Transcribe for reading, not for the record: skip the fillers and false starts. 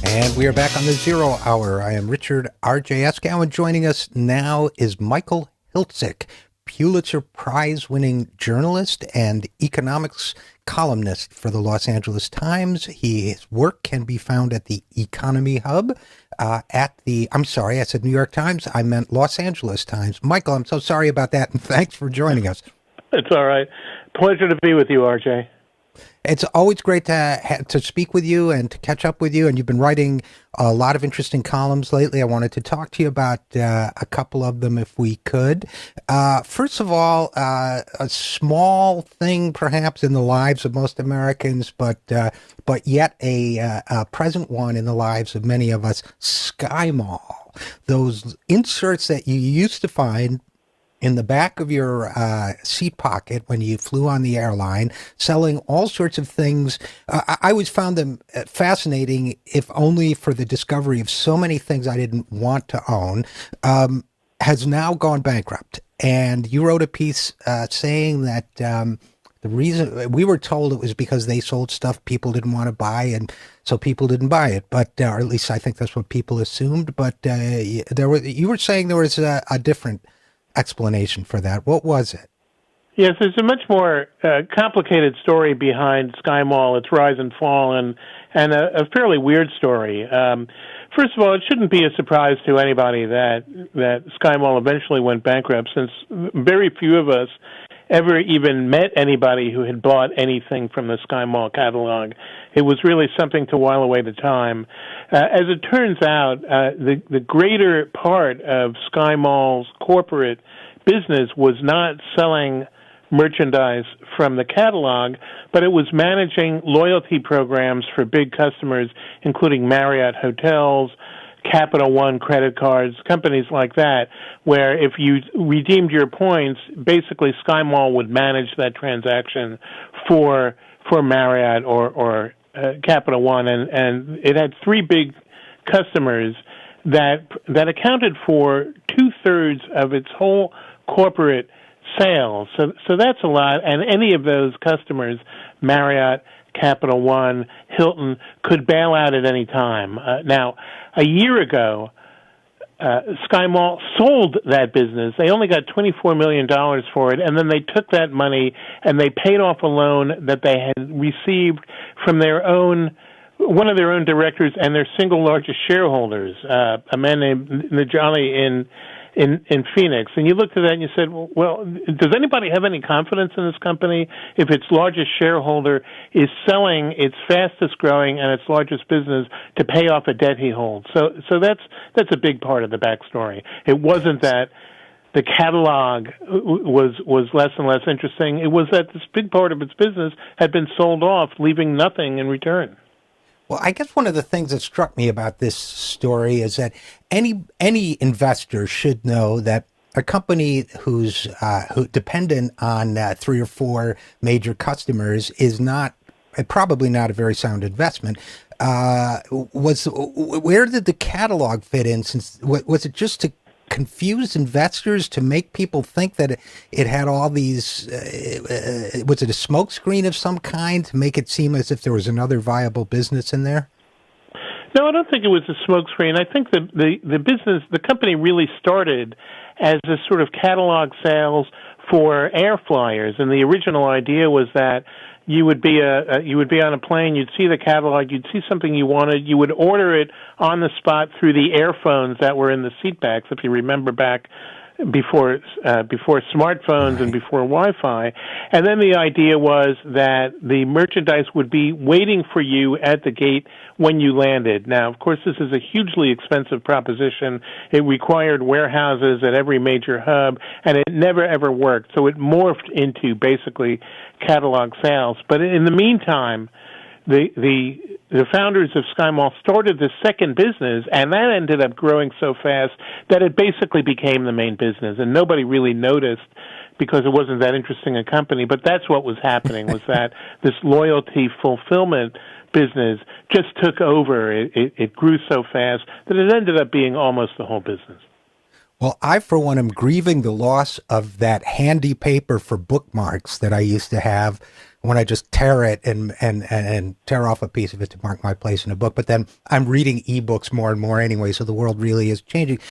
And we are back on the Zero Hour. I am Richard RJ Eskow, and joining us now is Michael Hiltzik, Pulitzer Prize-winning journalist and economics columnist for the Los Angeles Times. His work can be found at the Economy Hub I'm sorry, I said New York Times. I meant Los Angeles Times. Michael, I'm so sorry about that, and thanks for joining us. It's all right. Pleasure to be with you, RJ. It's always great to speak with you and to catch up with you, and you've been writing a lot of interesting columns lately. I wanted to talk to you about a couple of them if we could. First of all, a small thing perhaps in the lives of most Americans, but yet a present one in the lives of many of us, Skymall. Those inserts that you used to find in the back of your seat pocket when you flew on the airline, selling all sorts of things. I always found them fascinating, if only for the discovery of so many things I didn't want to own, has now gone bankrupt. And you wrote a piece saying that the reason we were told it was because they sold stuff people didn't want to buy, and so people didn't buy it. But or at least I think that's what people assumed. But you were saying there was a different explanation for that. What was it? Yes, there's a much more complicated story behind Skymall, its rise and fall, and a fairly weird story. First of all, it shouldn't be a surprise to anybody that Skymall eventually went bankrupt, since very few of us ever even met anybody who had bought anything from the Skymall catalog. It was really something to while away the time. As it turns out, the greater part of Skymall's corporate business was not selling merchandise from the catalog, but it was managing loyalty programs for big customers, including Marriott hotels, Capital One credit cards, companies like that, where if you redeemed your points, basically Skymall would manage that transaction for Marriott or Capital One, and it had three big customers that accounted for 2/3 of its whole corporate sales. So that's a lot, and any of those customers, Marriott, Capital One, Hilton, could bail out at any time. Now, a year ago, Skymall sold that business. They only got $24 million for it, and then they took that money and they paid off a loan that they had received from one of their own directors and their single largest shareholders, a man named Najali in Phoenix. And you looked at that and you said, well, does anybody have any confidence in this company if its largest shareholder is selling its fastest growing and its largest business to pay off a debt he holds? So that's a big part of the backstory. It wasn't that the catalog was less and less interesting. It was that this big part of its business had been sold off, leaving nothing in return. Well, I guess one of the things that struck me about this story is that any investor should know that a company who's dependent on 3 or 4 major customers is probably not a very sound investment. Where did the catalog fit in? Since was it just to confuse investors, to make people think that it had all these, was it a smokescreen of some kind to make it seem as if there was another viable business in there? No, I don't think it was a smokescreen. I think the company really started as a sort of catalog sales for air flyers, and the original idea was that you would be on a plane, you'd see the catalog, you'd see something you wanted, you would order it on the spot through the airphones that were in the seat backs, if you remember back before smartphones and before Wi-Fi. And then the idea was that the merchandise would be waiting for you at the gate when you landed. Now, of course, this is a hugely expensive proposition. It required warehouses at every major hub, and it never, ever worked. So it morphed into basically catalog sales. But in the meantime, the founders of Skymall started the second business, and that ended up growing so fast that it basically became the main business, and nobody really noticed because it wasn't that interesting a company. But that's what was happening, was that this loyalty fulfillment business just took over. It grew so fast that it ended up being almost the whole business. Well, I, for one, am grieving the loss of that handy paper for bookmarks that I used to have when I just tear it and tear off a piece of it to mark my place in a book. But then I'm reading ebooks more and more anyway, so the world really is changing.